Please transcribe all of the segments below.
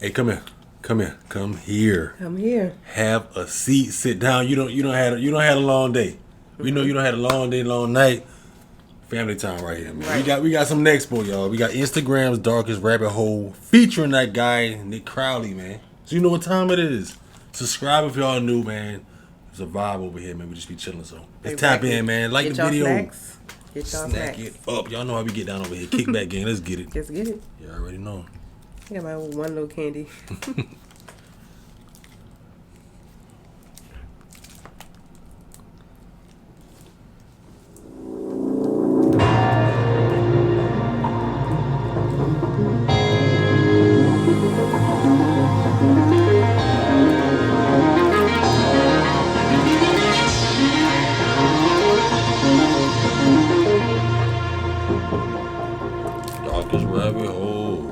Hey, come here. Come here. Come here. I'm here. Have a seat. Sit down. You don't had a long day. We know you don't had a long day, long night. Family time right here, man. Right. We got some next for y'all. We got Instagram's darkest rabbit hole featuring that guy Nick Crowley, man. So you know what time it is. Subscribe if y'all new, man. It's a vibe over here, man. We just be chilling, so let's tap in, man. Like Get the y'all video. snacks. Get y'all Snack snacks. it up. Y'all know how we get down over here. Kickback game. Let's get it. Let's get it. You already know. I got my one little candy. Darkest rabbit hole.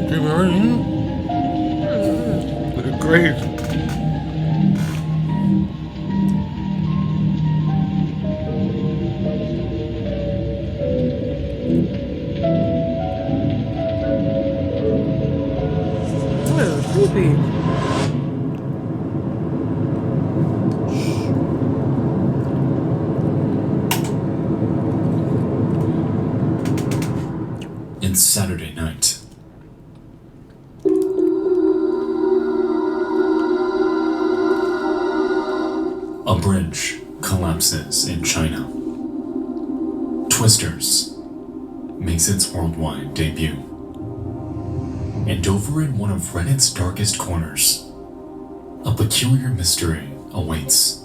Okay, we already Look at crazy. Oh, creepy. It's Saturday night. A bridge collapses in China. Twisters makes its worldwide debut. And over in one of Reddit's darkest corners, a peculiar mystery awaits.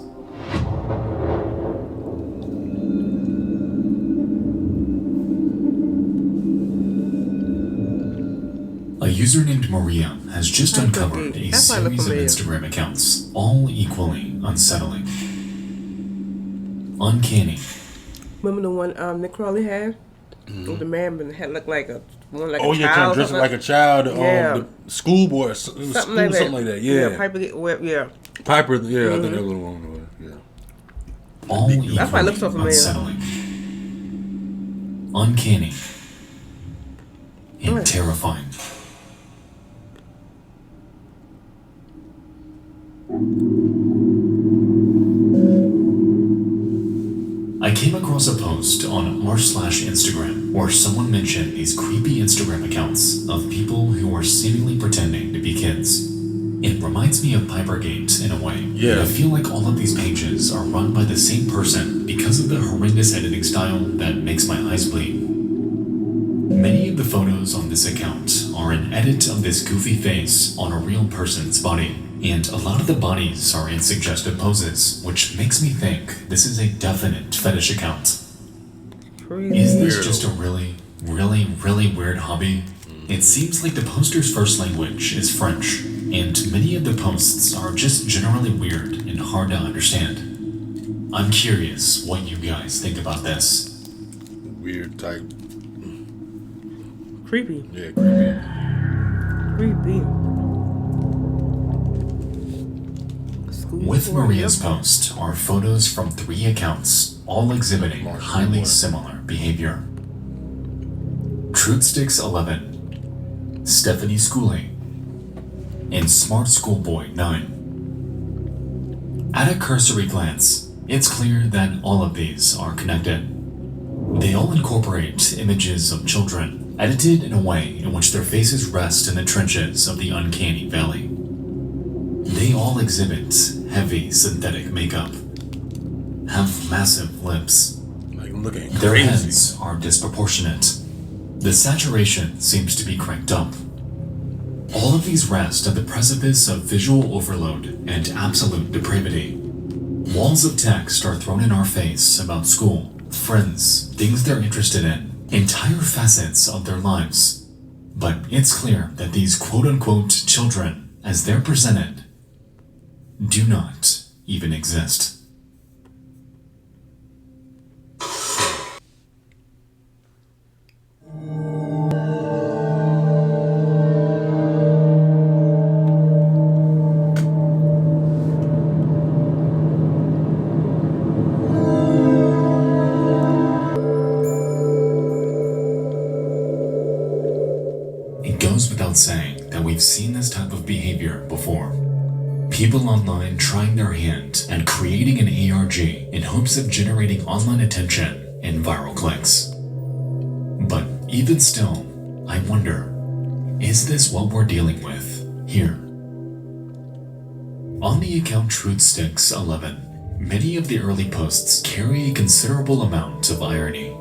A user named Maria has just uncovered a That's why I look series of familiar. Instagram accounts, all equally unsettling. Uncanny, Remember the one Nick Crowley had? With the man but had looked like a one like Oh a yeah, trying child. to dress something like a child. Yeah. The schoolboy, or something something like that. something like that. Yeah, Piper yeah. Piper. Yeah, I think that was one. Yeah. all That's why it equally looks so familiar. unsettling. Uncanny, and Right. terrifying. I came across a post on r/Instagram where someone mentioned these creepy Instagram accounts of people who are seemingly pretending to be kids. It reminds me of Pipergate in a way. Yeah. I feel like all of these pages are run by the same person because of the horrendous editing style that makes my eyes bleed. Many of the photos on this account are an edit of this goofy face on a real person's body, and a lot of the bodies are in suggestive poses, which makes me think this is a definite fetish account. Crazy. Is this Weirdo. just a really weird hobby? It seems like the poster's first language is French, and many of the posts are just generally weird and hard to understand. I'm curious what you guys think about this. Weird type. Creepy. Yeah, creepy. Creepy. With Maria's post are photos from 3 accounts, all exhibiting highly similar behavior. Truthsticks11, Stephanie Schooling, and Smart Schoolboy 9. At a cursory glance, it's clear that all of these are connected. They all incorporate images of children, edited in a way in which their faces rest in the trenches of the uncanny valley. They all exhibit heavy synthetic makeup, have massive lips. Like looking Their crazy. heads are disproportionate. The saturation seems to be cranked up. All of these rest at the precipice of visual overload and absolute depravity. Walls of text are thrown in our face about school, friends, things they're interested in, entire facets of their lives. But it's clear that these quote-unquote children, as they're presented, do not even exist. that we've seen this type of behavior before. People online trying their hand at creating an ARG in hopes of generating online attention and viral clicks. But even still, I wonder, is this what we're dealing with here? On the account TruthSticks11, many of the early posts carry a considerable amount of irony.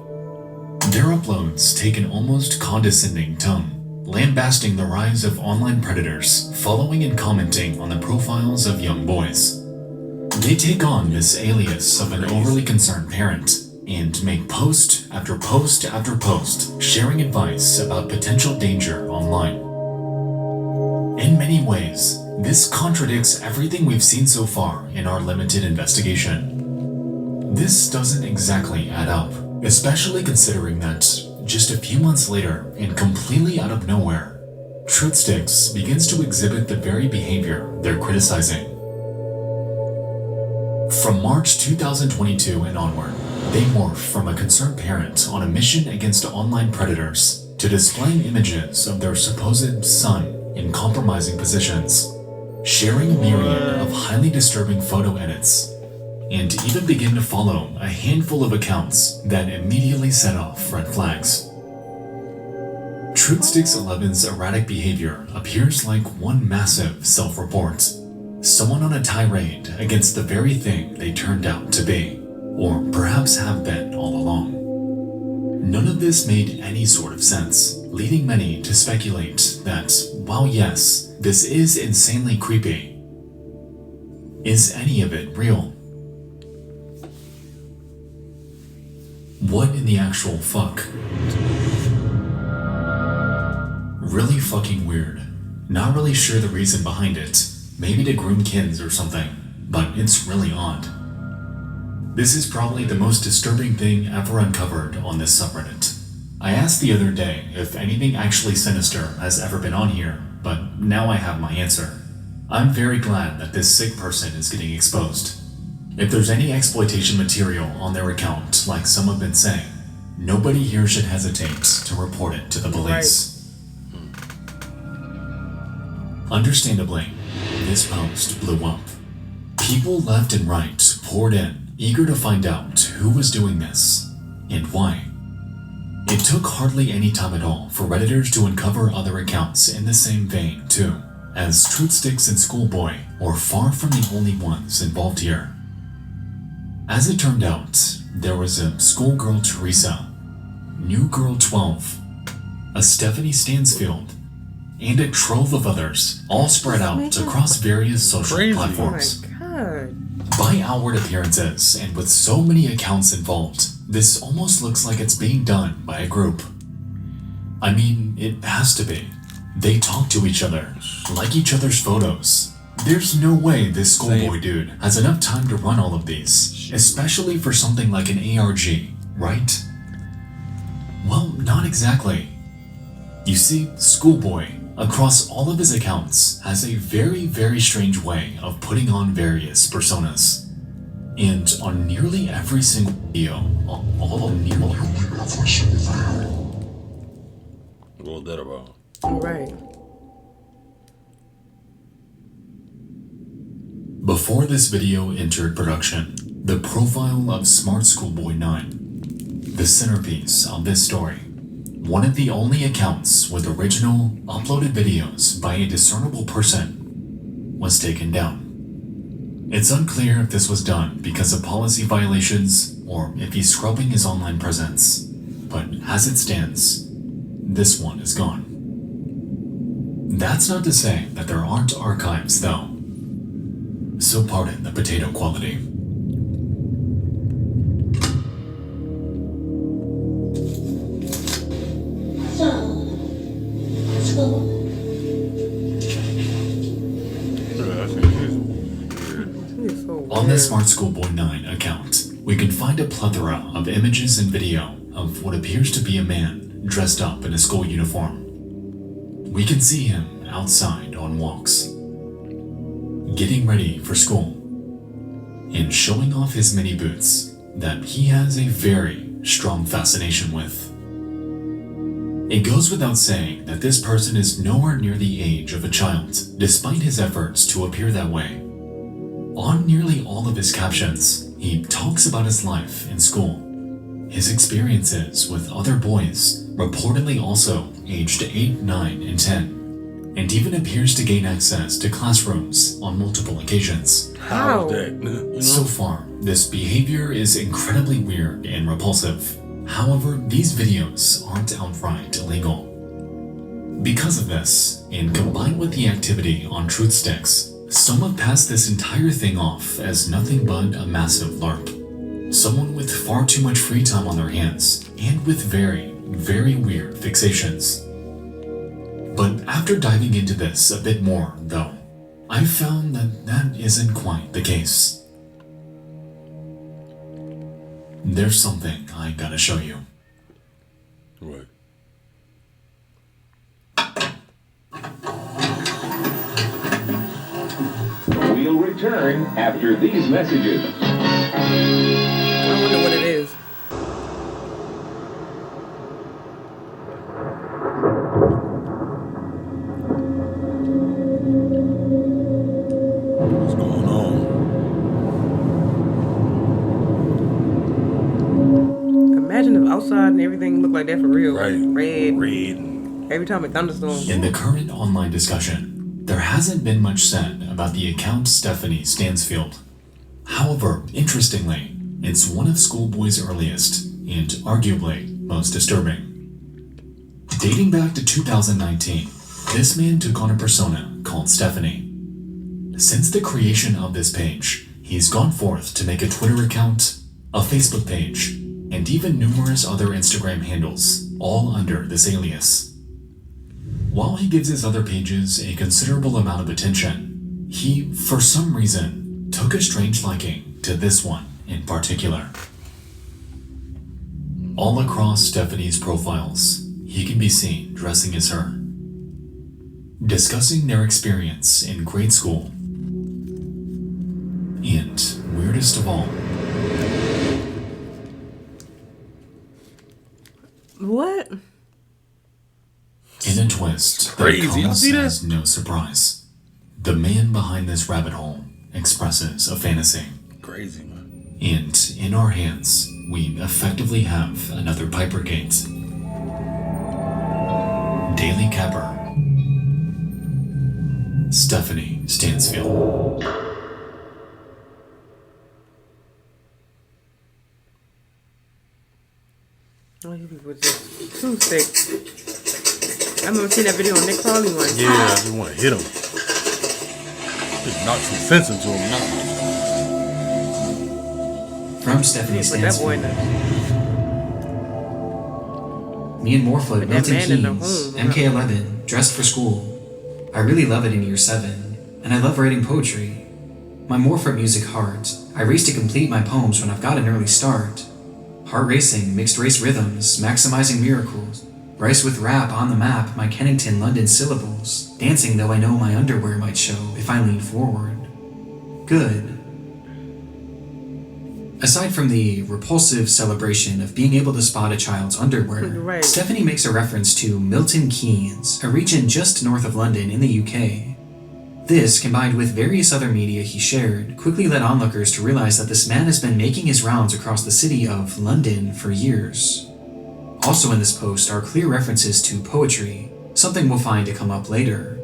Their uploads take an almost condescending tone, lambasting the rise of online predators following and commenting on the profiles of young boys. They take on this alias of an overly concerned parent and make post after post after post sharing advice about potential danger online. In many ways, this contradicts everything we've seen so far in our limited investigation. This doesn't exactly add up, especially considering that just a few months later, and completely out of nowhere, TruthSticks begins to exhibit the very behavior they're criticizing. From March 2022 and onward, they morph from a concerned parent on a mission against online predators to displaying images of their supposed son in compromising positions, sharing a myriad of highly disturbing photo edits, and even begin to follow a handful of accounts that immediately set off red flags. TruthSticks11's erratic behavior appears like one massive self-report, someone on a tirade against the very thing they turned out to be, or perhaps have been all along. None of this made any sort of sense, leading many to speculate that, while yes, this is insanely creepy, is any of it real? What in the actual fuck? Really fucking weird. Not really sure the reason behind it. Maybe to groom kids or something, but it's really odd. This is probably the most disturbing thing ever uncovered on this subreddit. I asked the other day if anything actually sinister has ever been on here, but now I have my answer. I'm very glad that this sick person is getting exposed. If there's any exploitation material on their account, like some have been saying, nobody here should hesitate to report it to the police. Understandably, this post blew up. People left and right poured in, eager to find out who was doing this and why. It took hardly any time at all for Redditors to uncover other accounts in the same vein too, as TruthSticks and Schoolboy were far from the only ones involved here. As it turned out, there was a schoolgirl Teresa, New Girl 12, a Stephanie Stansfield, and a trove of others, all spread out across various social platforms. Oh my god. By outward appearances, and with so many accounts involved, this almost looks like it's being done by a group. I mean, it has to be. They talk to each other, like each other's photos. There's no way this Schoolboy dude has enough time to run all of these, especially for something like an ARG, right? Well, not exactly. You see, Schoolboy, across all of his accounts, has a very, very strange way of putting on various personas. And on nearly every single video, What's that about? Right. Before this video entered production, the profile of Smart Schoolboy 9, the centerpiece of this story, one of the only accounts with original, uploaded videos by a discernible person, was taken down. It's unclear if this was done because of policy violations or if he's scrubbing his online presence, but as it stands, this one is gone. That's not to say that there aren't archives though, so pardon the potato quality. On the Smart Schoolboy 9 account, we can find a plethora of images and video of what appears to be a man dressed up in a school uniform. We can see him outside on walks, getting ready for school, and showing off his mini boots that he has a very strong fascination with. It goes without saying that this person is nowhere near the age child, despite his efforts to appear that way. On nearly all of his captions, he talks about his life in school, his experiences with other boys, reportedly also aged 8, 9, and 10, and even appears to gain access to classrooms on multiple occasions. How is that? You know? So far, this behavior is incredibly weird and repulsive. However, these videos aren't outright illegal. Because of this, and combined with the activity on truth sticks, some have passed this entire thing off as nothing but a massive LARP. Someone with far too much free time on their hands, and with very, very weird fixations. But after diving into this a bit more, though, I've found that that isn't quite the case. There's something I gotta show you. What? We'll return after these messages. I wonder what it is. What's going on? Imagine if outside and everything looked like that for real. Right. Red. Red. Every time it thunderstorms. In the current online discussion, there hasn't been much said about the account Stephanie Stansfield. However, interestingly, it's one of Schoolboy's earliest and arguably most disturbing. Dating back to 2019, this man took on a persona called Stephanie. Since the creation of this page, he's gone forth to make a Twitter account, a Facebook page, and even numerous other Instagram handles, all under this alias. While he gives his other pages a considerable amount of attention, he, for some reason, took a strange liking to this one in particular. All across Stephanie's profiles, he can be seen dressing as her, discussing their experience in grade school, and, weirdest of all, What? in a twist Crazy. that Y'all comes see that? as no surprise, the man behind this rabbit hole expresses a fantasy. Crazy, man. And in our hands, we effectively have another Pipergate. Daily Capper. Stephanie Stansfield. Oh, you people just too sick. I remember seeing that video on Nick Crowley one. Yeah, I just want to hit him. Just knock some sense into him. From Stephanie Put that boy in Stansfield. there. Me and Morfoot, that Milton man in the Keynes, home. MK11, dressed for school. I really love it in year 7, and I love writing poetry. My Morfoot music heart, I race to complete my poems when I've got an early start. Heart racing, mixed race rhythms, maximizing miracles. Rice with rap on the map, my Kennington London syllables. Dancing though I know my underwear might show if I lean forward. Good. Aside from the repulsive celebration of being able to spot a child's underwear, Right. Stephanie makes a reference to Milton Keynes, a region just north of London in the UK. This, combined with various other media he shared, quickly led onlookers to realize that this man has been making his rounds across the city of London for years. Also in this post are clear references to poetry, something we'll find to come up later.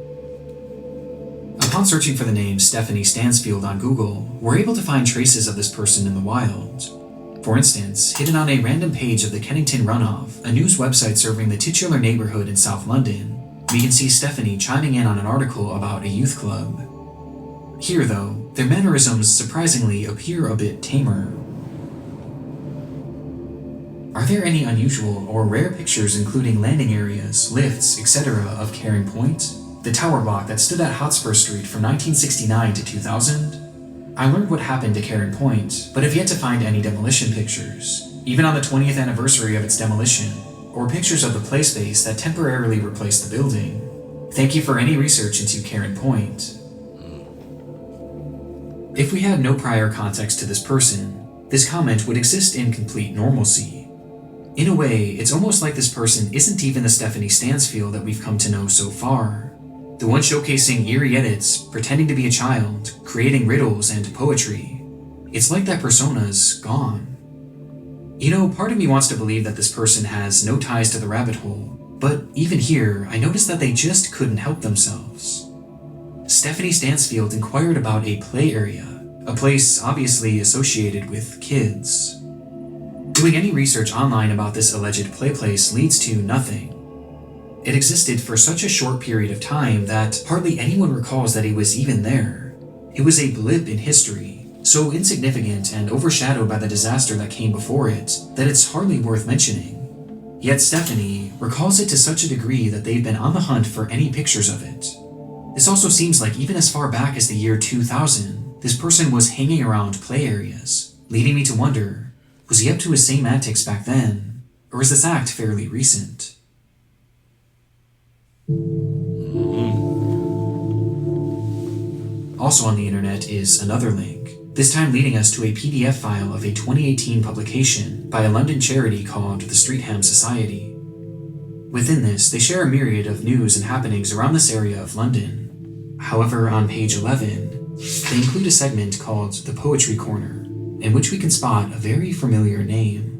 Upon searching for the name Stephanie Stansfield on Google, we're able to find traces of this person in the wild. For instance, hidden on a random page of the Kennington Runoff, a news website serving the titular neighborhood in South London, we can see Stephanie chiming in on an article about a youth club. Here, though, their mannerisms surprisingly appear a bit tamer. Are there any unusual or rare pictures including landing areas, lifts, etc. of Caring Point? The tower block that stood at Hotspur Street from 1969 to 2000? I learned what happened to Caring Point, but have yet to find any demolition pictures, even on the 20th anniversary of its demolition, or pictures of the play space that temporarily replaced the building. Thank you for any research into Caring Point. If we had no prior context to this person, this comment would exist in complete normalcy. In a way, it's almost like this person isn't even the Stephanie Stansfield that we've come to know so far. The one showcasing eerie edits, pretending to be a child, creating riddles and poetry. It's like that persona's gone. You know, part of me wants to believe that this person has no ties to the rabbit hole, but even here, I noticed that they just couldn't help themselves. Stephanie Stansfield inquired about a play area, a place obviously associated with kids. Doing any research online about this alleged play place leads to nothing. It existed for such a short period of time that hardly anyone recalls that it was even there. It was a blip in history, so insignificant and overshadowed by the disaster that came before it that it's hardly worth mentioning. Yet Stephanie recalls it to such a degree that they've been on the hunt for any pictures of it. This also seems like even as far back as the year 2000, this person was hanging around play areas, leading me to wonder, was he up to his same antics back then, or is this act fairly recent? Also on the internet is another link, this time leading us to a PDF file of a 2018 publication by a London charity called the Streatham Society. Within this, they share a myriad of news and happenings around this area of London. However, on page 11, they include a segment called the Poetry Corner, in which we can spot a very familiar name.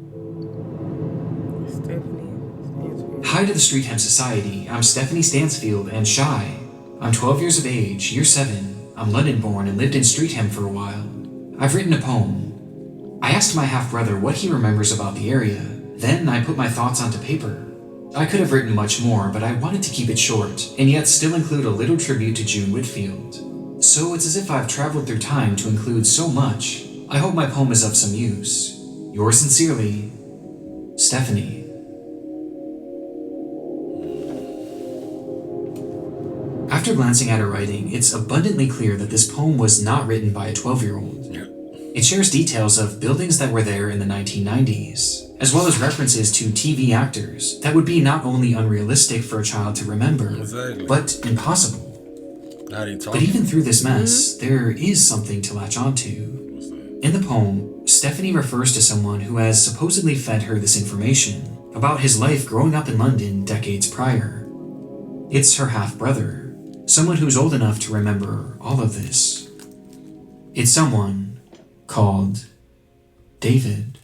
Hi to the Streatham Society, I'm Stephanie Stansfield and shy. I'm 12 years of age, year 7. I'm London born and lived in Streatham for a while. I've written a poem. I asked my half-brother what he remembers about the area. Then I put my thoughts onto paper. I could have written much more, but I wanted to keep it short, and yet still include a little tribute to June Whitfield. So it's as if I've traveled through time to include so much. I hope my poem is of some use. Yours sincerely, Stephanie. After glancing at her writing, it's abundantly clear that this poem was not written by a 12-year-old. It shares details of buildings that were there in the 1990s, as well as references to TV actors that would be not only unrealistic for a child to remember, but impossible. But even through this mess, there is something to latch onto. In the poem, Stephanie refers to someone who has supposedly fed her this information about his life growing up in London decades prior. It's her half-brother, someone who's old enough to remember all of this. It's someone called David.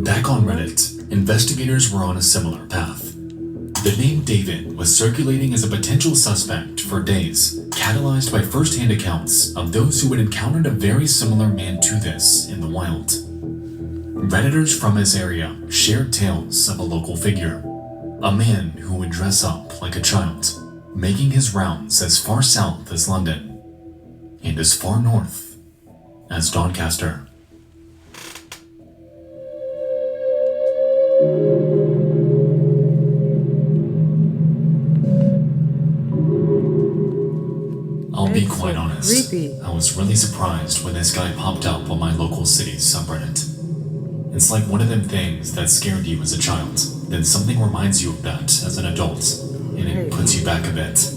Back on Reddit, investigators were on a similar path. The name David was circulating as a potential suspect for days, catalyzed by first-hand accounts of those who had encountered a very similar man to this in the wild. Redditors from his area shared tales of a local figure, a man who would dress up like a child, making his rounds as far south as London and as far north as Doncaster. I'll be quite honest, creepy. I was really surprised when this guy popped up on my local city's subreddit. It's like one of them things that scared you as a child, then something reminds you of that as an adult, and it puts you back a bit.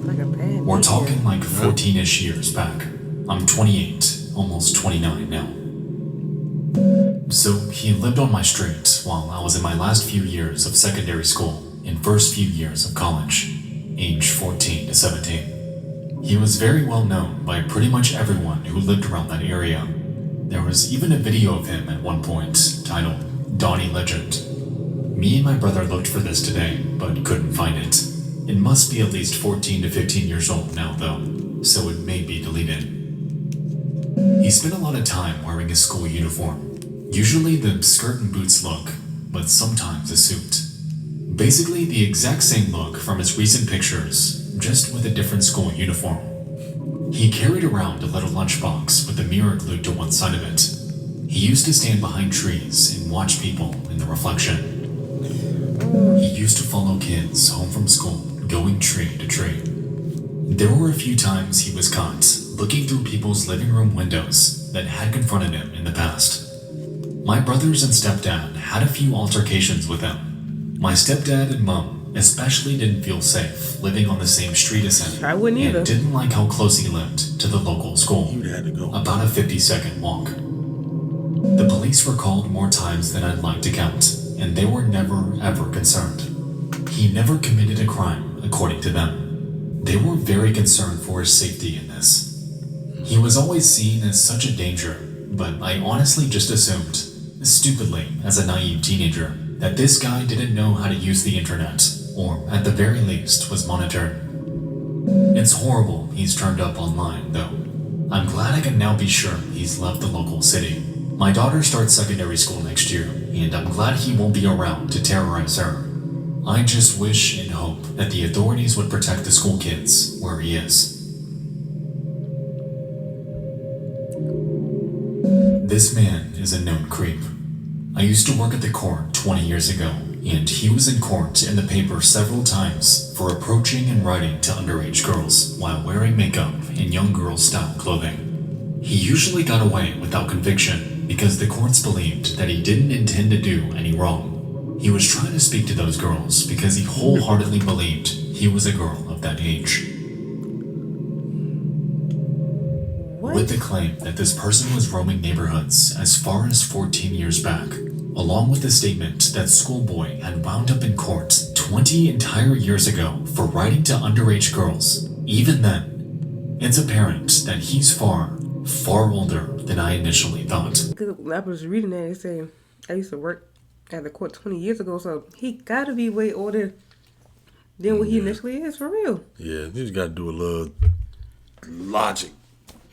Like a pan. We're talking like 14-ish years back. I'm 28, almost 29 now. So he lived on my street while I was in my last few years of secondary school and first few years of college, age 14 to 17. He was very well known by pretty much everyone who lived around that area. There was even a video of him at one point titled Donnie Legend. Me and my brother looked for this today, but couldn't find it. It must be at least 14 to 15 years old now though, so it may be deleted. He spent a lot of time wearing his school uniform, usually the skirt and boots look, but sometimes a suit. Basically the exact same look from his recent pictures, just with a different school uniform. He carried around a little lunchbox with a mirror glued to one side of it. He used to stand behind trees and watch people in the reflection. He used to follow kids home from school, going tree to tree. There were a few times he was caught looking through people's living room windows that had confronted him in the past. My brothers and stepdad had a few altercations with him. My stepdad and mom especially didn't feel safe living on the same street as him. I wouldn't either. And didn't like how close he lived to the local school. You'd had to go. About a 50-second walk. The police were called more times than I'd like to count, and they were never ever concerned. He never committed a crime, according to them. They were very concerned for his safety in this. He was always seen as such a danger, but I honestly just assumed, stupidly as a naive teenager, that this guy didn't know how to use the internet, or at the very least was monitored. It's horrible he's turned up online, though. I'm glad I can now be sure he's left the local city. My daughter starts secondary school next year, and I'm glad he won't be around to terrorize her. I just wish and hope that the authorities would protect the school kids where he is. This man is a known creep. I used to work at the court 20 years ago, and he was in court in the paper several times for approaching and writing to underage girls while wearing makeup and young girl style clothing. He usually got away without conviction because the courts believed that he didn't intend to do any wrong. He was trying to speak to those girls because he wholeheartedly believed he was a girl of that age. What? With the claim that this person was roaming neighborhoods as far as 14 years back, along with the statement that schoolboy had wound up in court 20 entire years ago for writing to underage girls. Even then, it's apparent that he's far, far older than I initially thought. Because when I was reading that, it said I used to work at the court 20 years ago, so he got to be way older than what he initially is, for real. Yeah, you just got to do a little logic.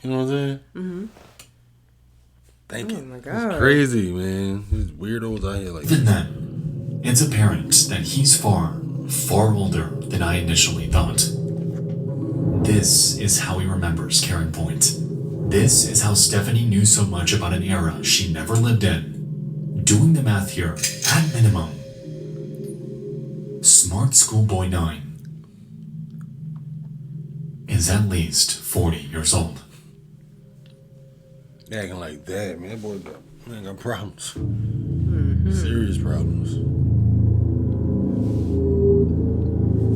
You know what I'm saying? Mm-hmm. Thank you. Oh my God. It's crazy, man. These weirdos out here like Even then, it's apparent that he's far, far older than I initially thought. This is how he remembers Karen Point. This is how Stephanie knew so much about an era she never lived in. Doing the math here, at minimum, Smart Schoolboy 9 is at least 40 years old. acting like that, man. That boy got problems. Serious problems.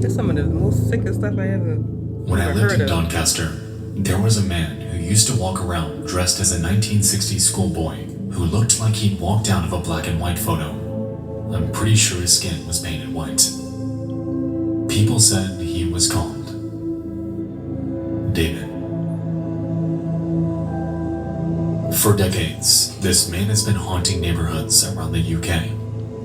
That's some of the most sickest stuff I ever When I ever lived heard in of. Doncaster, there was a man who used to walk around dressed as a 1960s schoolboy who looked like he'd walked out of a black and white photo. I'm pretty sure his skin was painted white. People said he was called David. For decades, this man has been haunting neighborhoods around the UK,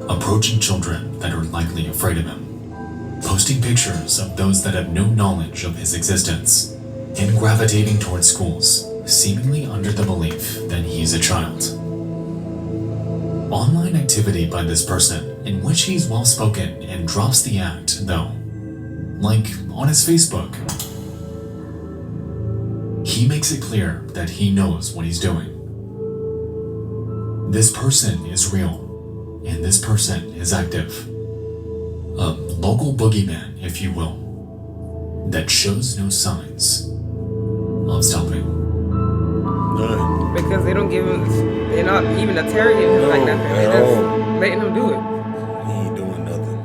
approaching children that are likely afraid of him, posting pictures of those that have no knowledge of his existence, and gravitating towards schools, seemingly under the belief that he's a child. Online activity by this person, in which he's well-spoken and drops the act, though, like on his Facebook. He makes it clear that he knows what he's doing. This person is real, and this person is active. A local boogeyman, if you will, that shows no signs of stopping. None. Because they don't give him, they're not even interrogating him like nothing. They're at just all. letting him do it. He ain't doing nothing.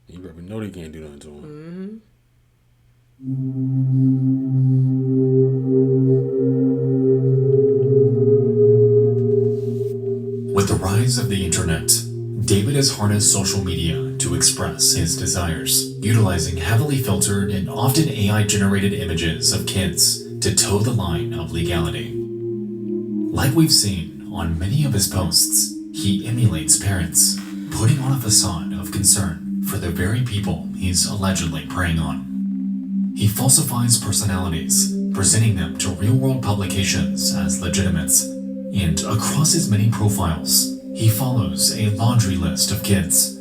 You probably know they can't do nothing to him. With the rise of the internet, David has harnessed social media to express his desires, utilizing heavily filtered and often AI-generated images of kids to toe the line of legality. Like we've seen on many of his posts, he emulates parents, putting on a facade of concern for the very people he's allegedly preying on. He falsifies personalities, presenting them to real-world publications as legitimate, and across his many profiles, he follows a laundry list of kids.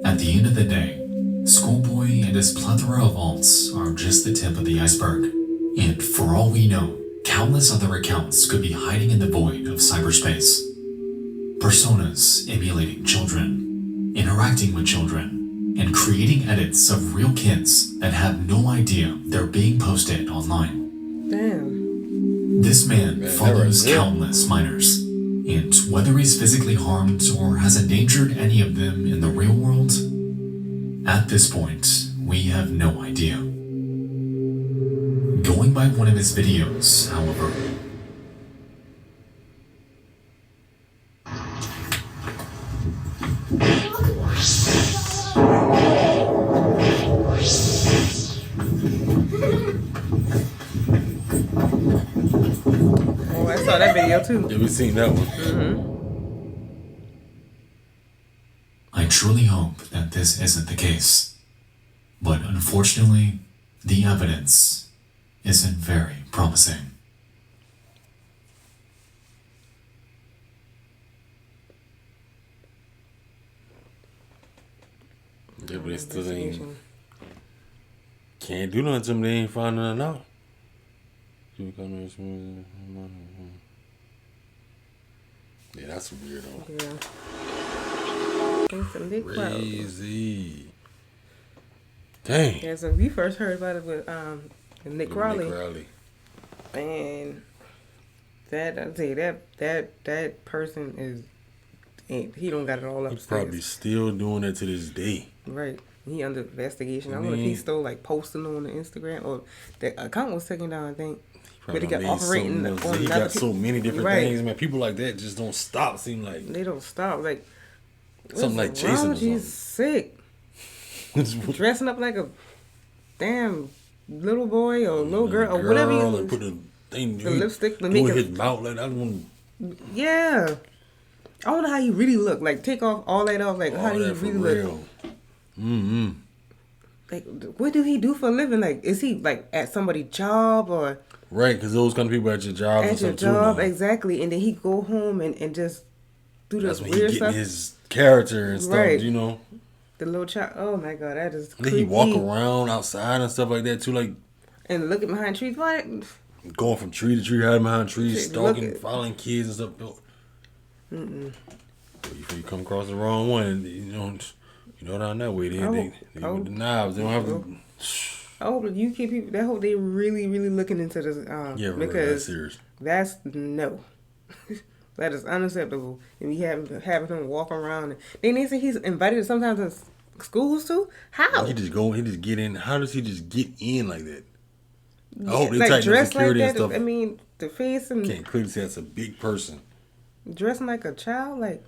At the end of the day, Schoolboy and his plethora of alts are just the tip of the iceberg, and for all we know, countless other accounts could be hiding in the void of cyberspace. Personas emulating children, interacting with children, and creating edits of real kids that have no idea they're being posted online. Damn. This man follows never- countless minors, and whether he's physically harmed or has endangered any of them in the real world, at this point, we have no idea. Going by one of his videos, however. Oh, I saw that video too. Yeah, we seen that one. I truly hope that this isn't the case. But unfortunately, the evidence isn't very promising. Yeah, but it still ain't. Can't do nothing to them. They ain't finding nothing out. Yeah, that's weirdo. Yeah. Thanks to Nick Crowley. Crazy. Dang. Yeah, so we first heard about it with Nick Crowley. Nick Crowley. And that, I'll tell you, that person is, he don't got it all He's upstairs. probably still doing that to this day. Right. He under investigation. I don't know if he's still like posting on the Instagram or the account was taken down, I think. But he got operating on He got so many different right. things, man. People like that just don't stop. Seem like They don't stop. Like something like Jason or He's sick. Dressing up like a damn little boy or little girl or whatever you and put the thing, the lipstick to do make his mouth like that one. Yeah. I wonder how he really look. Like take off all that off. Like how do he really look? Mm-hmm. Like what do he do for a living? Like is he like at somebody's job or Right, because those kind of people at your job at your job, exactly, and then he go home and just do this that's when weird he stuff. his character and stuff, Right. you know. The little child. Oh my god, that is. And then he walk around outside and stuff like that too, like and looking behind trees. What? going from tree to tree, hiding behind trees, Shit, stalking, following kids and stuff. If you come across the wrong one, you know down that way they with the knives. They don't have to. I hope that you keep people. I hope they really, really looking into this. Yeah, because that's serious. That's no. That is unacceptable. And we having him walk around. Then they say he's invited sometimes to schools too. How? He just get in. How does he just get in like that? I hope they like tighten up dressed security like and that. stuff. I mean, the face and Can't clearly say that's a big person. dressing like a child. Like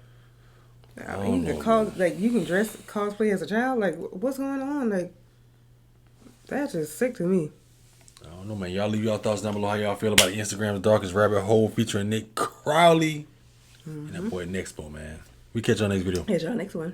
don't you know, can you can dress cosplay as a child. Like what's going on? Like that's just sick to me. I don't know, man. Y'all leave y'all thoughts down below how y'all feel about Instagram's Darkest Rabbit Hole featuring Nick Crowley and that boy Nexpo, man. We catch y'all next video. Here's y'all next one.